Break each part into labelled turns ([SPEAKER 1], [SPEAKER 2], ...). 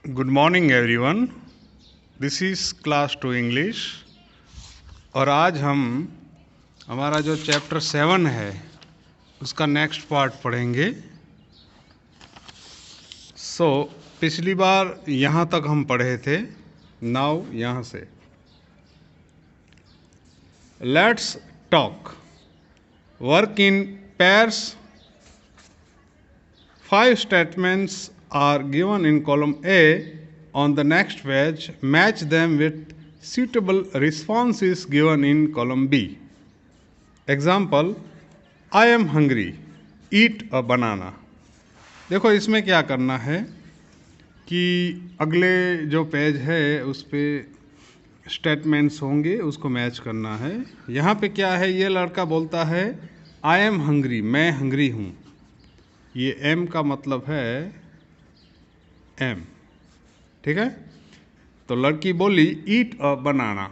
[SPEAKER 1] Good morning everyone, this is class 2 English. और आज हम हमारा जो चैप्टर 7 है उसका नेक्स्ट पार्ट पढ़ेंगे। पिछली बार यहाँ तक हम पढ़े थे। नाउ यहाँ से let's talk. Work in pairs. 5 statements are given in column A. On the next page, match them with suitable responses given in column B. Example: I am hungry. Eat a banana. देखो इसमें क्या करना है कि अगले जो page है उस पर स्टेटमेंट्स होंगे, उसको मैच करना है। यहाँ पे क्या है, ये लड़का बोलता है आई एम हंग्री, मैं हंग्री हूँ। ये एम का मतलब है एम, ठीक है। तो लड़की बोली ईट अ बनाना।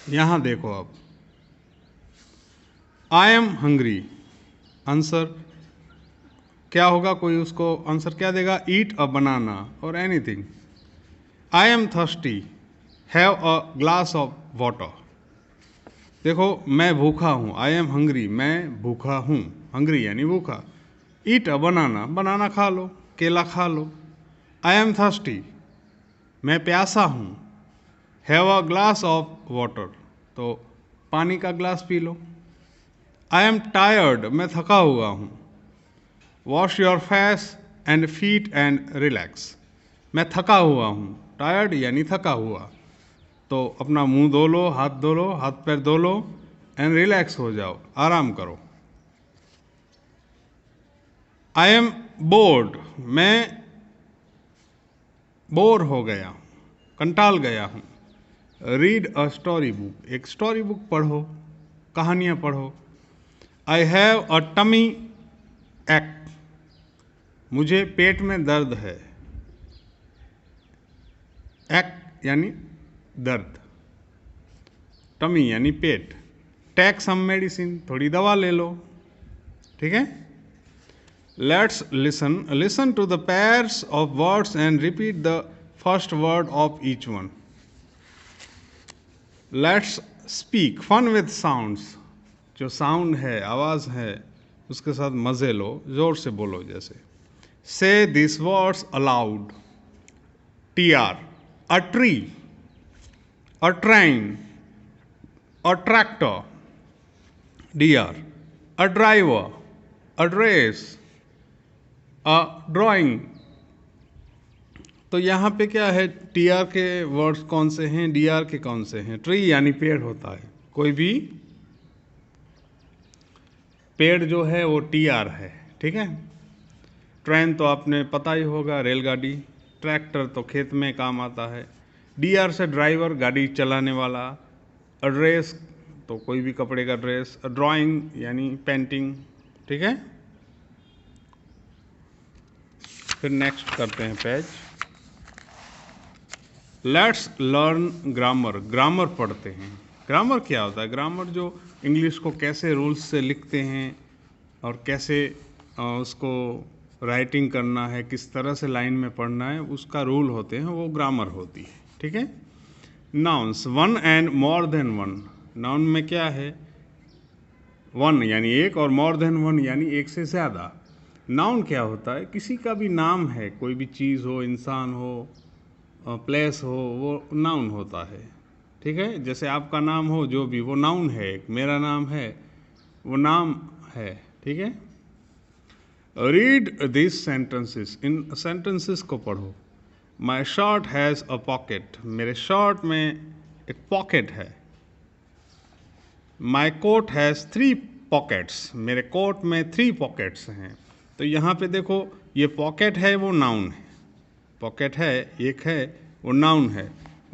[SPEAKER 1] यहाँ देखो अब आई एम हंग्री, आंसर क्या होगा, कोई उसको आंसर क्या देगा, ईट अ बनाना और anything. I am thirsty, have a glass of water. देखो मैं भूखा हूँ, आई एम हंग्री, मैं भूखा हूँ, हंग्री यानी भूखा। ईट अ बनाना, बनाना खा लो, केला खा लो। आई एम थर्स्टी, मैं प्यासा हूँ। Have a glass of water, तो पानी का glass P low. I am tired, मैं थका हुआ हूँ। Wash your face and feet and relax, मैं थका हुआ हूँ। टायर्ड यानी थका हुआ, तो अपना मुंह धो लो, हाथ धो लो, हाथ पैर धो लो एंड रिलैक्स हो जाओ, आराम करो। आई एम बोर्ड, मैं बोर हो गया हूँ, कंटाल गया हूँ। रीड अ स्टोरी बुक, एक स्टोरी बुक पढ़ो, कहानियाँ पढ़ो। आई हैव अ टमी एक्ट, मुझे पेट में दर्द है। एक्ट यानी दर्द, टमी यानी पेट। टेक सम मेडिसिन, थोड़ी दवा ले लो, ठीक है। Let's listen to the pairs of words and repeat the first word of each one. Let's speak fun with sounds, जो साउंड है, आवाज़ है, उसके साथ मज़े लो, ज़ोर से बोलो। जैसे से this words allowed. T R, a tree, a train, a tractor. D R, a driver, a dress, a drawing. तो यहाँ पे क्या है, टी आर के वर्ड्स कौन से हैं, डी आर के कौन से हैं। ट्री यानी पेड़ होता है, कोई भी पेड़ जो है वो टी आर है, ठीक है। ट्रेन तो आपने पता ही होगा, रेलगाड़ी। ट्रैक्टर तो खेत में काम आता है। डी आर से ड्राइवर, गाड़ी चलाने वाला। ड्रेस तो कोई भी कपड़े का ड्रेस। ड्राइंग यानी पेंटिंग, ठीक है। फिर नेक्स्ट करते हैं page. Let's learn grammar, grammar पढ़ते हैं। ग्रामर क्या होता है, ग्रामर जो इंग्लिश को कैसे रूल्स से लिखते हैं और कैसे उसको राइटिंग करना है, किस तरह से लाइन में पढ़ना है, उसका रूल होते हैं, वो ग्रामर होती है, ठीक है। Nouns, one and more than one. Noun में क्या है, वन यानी एक और मोर देन वन यानी एक से ज़्यादा। नाउन क्या होता है, किसी का भी नाम है, कोई भी चीज़ हो, इंसान हो, प्लेस हो, वो नाउन होता है, ठीक है। जैसे आपका नाम हो, जो भी, वो नाउन है। मेरा नाम है, वो नाम है, ठीक है। Read this sentences, in sentences को पढ़ो। My shirt has a pocket, मेरे शर्ट में एक पॉकेट है। माई कोट हैज़ 3 पॉकेट्स, मेरे कोट में 3 पॉकेट्स हैं। तो यहाँ पे देखो, ये पॉकेट है वो नाउन है, पॉकेट है एक है वो नाउन है,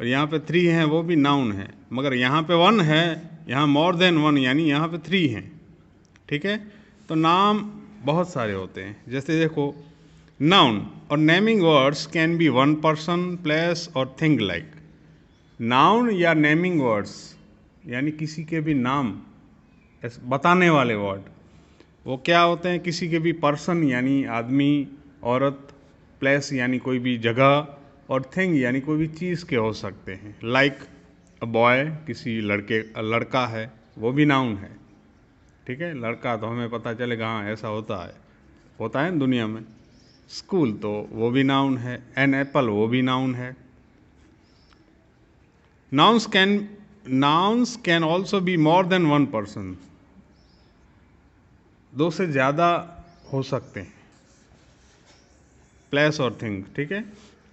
[SPEAKER 1] और यहाँ पे 3 हैं वो भी नाउन है। मगर यहाँ पे 1 है, यहाँ मोर देन 1 यानी यहाँ पे 3 हैं, ठीक है। तो नाम बहुत सारे होते हैं। जैसे देखो, noun or naming words can be one person, place और थिंग लाइक। नाउन या नेमिंग वर्ड्स यानी किसी के भी नाम बताने वाले वर्ड, वो क्या होते हैं, किसी के भी पर्सन यानी आदमी, औरत, प्लेस यानी कोई भी जगह, और थिंग यानी कोई भी चीज़ के हो सकते हैं। लाइक अ बॉय, किसी लड़का है, वो भी नाउन है। ठीक है, लड़का तो हमें पता चलेगा, हाँ ऐसा होता है दुनिया में। स्कूल तो वो भी नाउन है। एन एप्पल वो भी नाउन है। Nouns can also be more than one person. दो से ज़्यादा हो सकते हैं, प्लेस और थिंग। ठीक है,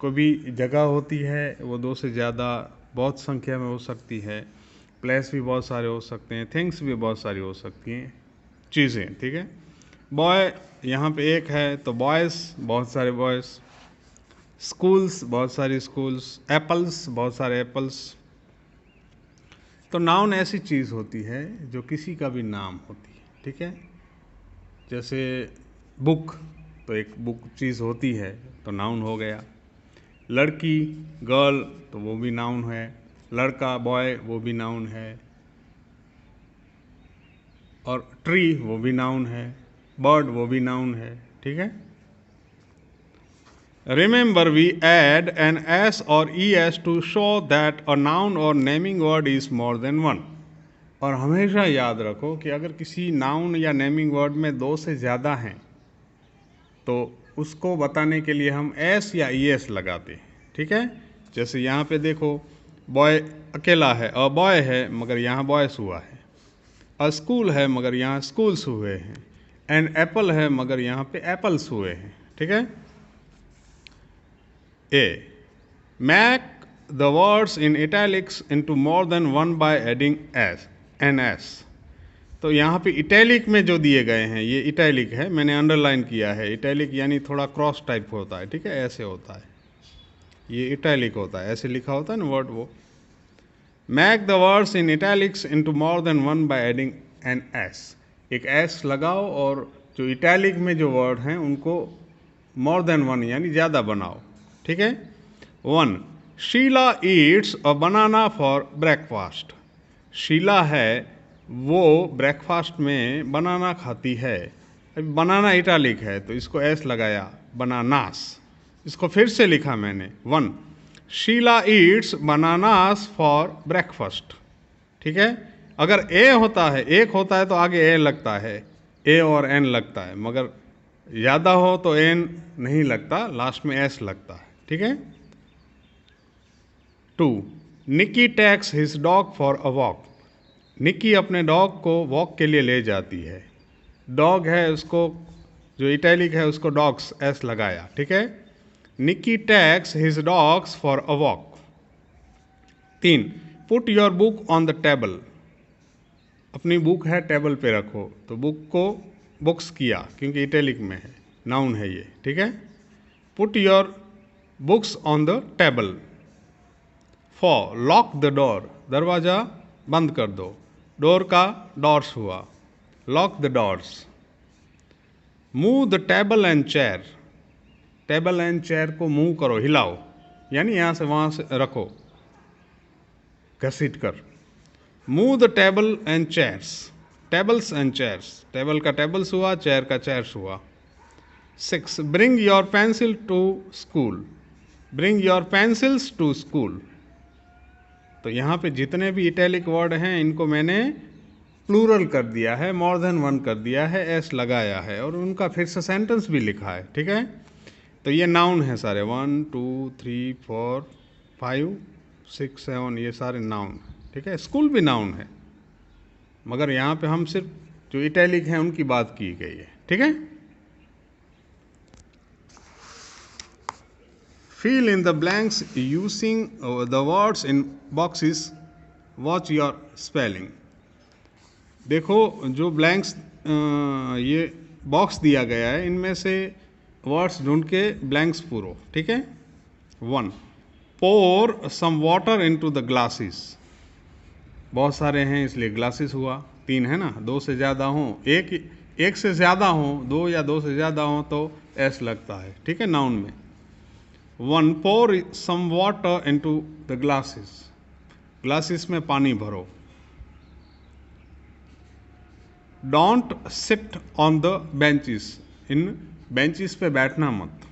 [SPEAKER 1] कोई भी जगह होती है वो दो से ज़्यादा बहुत संख्या में हो सकती है। प्लेस भी बहुत सारे हो सकते हैं, थिंग्स भी बहुत सारी हो सकती हैं, चीज़ें। ठीक है, बॉय यहाँ पे एक है तो बॉयज़ बहुत सारे बॉयज़, स्कूल्स बहुत सारी स्कूल्स, एप्पल्स बहुत सारे एप्पल्स। तो नाउन ऐसी चीज़ होती है जो किसी का भी नाम होती है। ठीक है, जैसे बुक, तो एक बुक चीज़ होती है तो नाउन हो गया। लड़की, गर्ल, तो वो भी नाउन है। लड़का, बॉय, वो भी नाउन है। और ट्री वो भी नाउन है। बर्ड वो भी नाउन है। ठीक है, remember we add an S or E S to show that a noun or naming word is more than one. और हमेशा याद रखो कि अगर किसी नाउन या नेमिंग वर्ड में दो से ज़्यादा हैं तो उसको बताने के लिए हम एस या ई एस लगाते हैं। ठीक है, जैसे यहाँ पे देखो, बॉय अकेला है, अ बॉय है मगर यहाँ बॉयस हुआ है। अ स्कूल है मगर यहाँ स्कूल्स हुए हैं। एन एप्पल है मगर यहाँ पे एप्पल्स हुए हैं। ठीक है, uh make the words in italics into more than one by adding S, an S. तो यहाँ पे इटैलिक में जो दिए गए हैं, ये इटैलिक है, मैंने अंडरलाइन किया है। इटैलिक यानी थोड़ा क्रॉस टाइप होता है। ठीक है, ऐसे होता है, ये इटैलिक होता है, ऐसे लिखा होता है ना वर्ड। वो make the words in italics into more than one by adding an S. एक एस लगाओ और जो इटैलिक में जो वर्ड हैं उनको मोर देन वन यानी ज़्यादा बनाओ। ठीक है, one, Sheela eats a banana for breakfast. Sheela है वो ब्रेकफास्ट में बनाना खाती है। अब बनाना इटालिक है तो इसको एस लगाया, बनानास। इसको फिर से लिखा मैंने, one, Sheela eats bananas for breakfast. ठीक है, अगर ए होता है, एक होता है तो आगे ए लगता है, ए और एन लगता है, मगर ज़्यादा हो तो एन नहीं लगता, लास्ट में एस लगता है। ठीक है, two, Nikki takes his dog for a walk. Nikki अपने डॉग को वॉक के लिए ले जाती है। डॉग है, उसको जो इटैलिक है उसको डॉग्स एस लगाया। ठीक है, Nikki takes his dogs for a walk. तीन, put your book on the table. अपनी बुक है टेबल पे रखो, तो बुक को बुक्स किया क्योंकि इटैलिक में है, नाउन है ये। ठीक है, put your books on the table. Four, lock the door. दरवाज़ा बंद कर दो, डोर का डोर्स हुआ, lock the doors. Move the table and chair. Table and chair को मूव करो, हिलाओ, यानी यहाँ से वहाँ से रखो, घसीट कर। Move the table and chairs, tables and chairs, table का टेबल्स हुआ, चेयर का चेयर्स हुआ। Six, bring your pencil to school. Bring your pencils to school. तो यहाँ पे जितने भी इटैलिक वर्ड हैं इनको मैंने प्लूरल कर दिया है, मोर देन वन कर दिया है, एस लगाया है और उनका फिर से सेंटेंस भी लिखा है। ठीक है, तो ये नाउन है सारे, 1 2 3 4 5 6 7, ये सारे नाउन। ठीक है, स्कूल भी नाउन है, मगर यहाँ पे हम सिर्फ जो इटैलिक हैं उनकी बात की गई है। ठीक है, fill in the blanks using the words in boxes. Watch your spelling. देखो जो ब्लैंक्स ये बॉक्स दिया गया है इनमें से वर्ड्स ढूंढ के ब्लैंक्स पूरो। ठीक है, one, pour some water into the glasses. बहुत सारे हैं इसलिए ग्लासेस हुआ, तीन है ना, दो से ज़्यादा हों, एक से ज़्यादा हों, दो या दो से ज़्यादा हों तो एस लगता है। ठीक है, नाउन में। One, pour some water into the glasses. Glasses में पानी भरो। Don't sit on the benches. इन बेंचेस पे बैठना मत।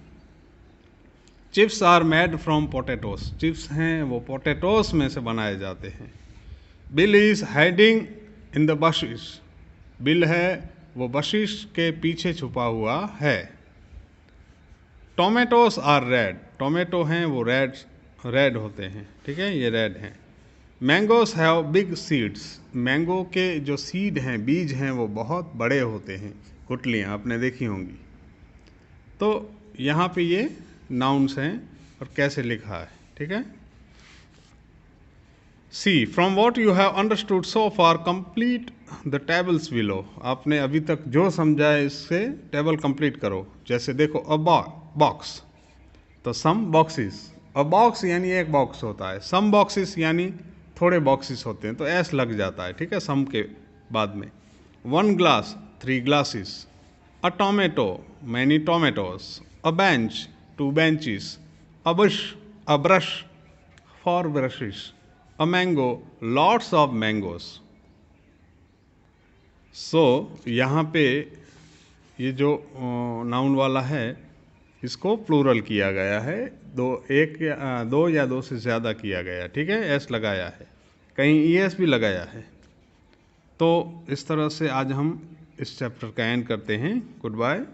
[SPEAKER 1] Chips are made from potatoes, chips हैं वो पोटैटोस में से बनाए जाते हैं। Bill is hiding in the bushes, Bill है वो बशिश के पीछे छुपा हुआ है। टोमेटोस आर रेड, टोमेटो हैं वो रेड होते हैं, ठीक है, ये रेड हैं। Mangoes have big seeds, mango के जो सीड हैं, बीज हैं, वो बहुत बड़े होते हैं, गुठलियाँ आपने देखी होंगी। तो यहाँ पे ये नाउन्स हैं और कैसे लिखा है, ठीक है। See from what you have understood so far complete the tables below, आपने अभी तक जो समझा है इससे टेबल कंप्लीट करो। जैसे देखो अ बॉक्स, तो सम बॉक्सेस, अ बॉक्स यानी एक बॉक्स होता है, सम बॉक्सेस यानी थोड़े बॉक्सेस होते हैं, तो एस लग जाता है, ठीक है, सम के बाद में। One glass, 3 glasses. A tomato, many tomatoes. A bench, 2 benches. A bush, a brush, 4 brushes. A mango, lots of mangoes. So यहाँ पे ये जो नाउन वाला है इसको प्लूरल किया गया है, दो या दो से ज़्यादा किया गया, ठीक है, एस लगाया है, कहीं ईएस भी लगाया है। तो इस तरह से आज हम इस चैप्टर का एंड करते हैं। Good bye.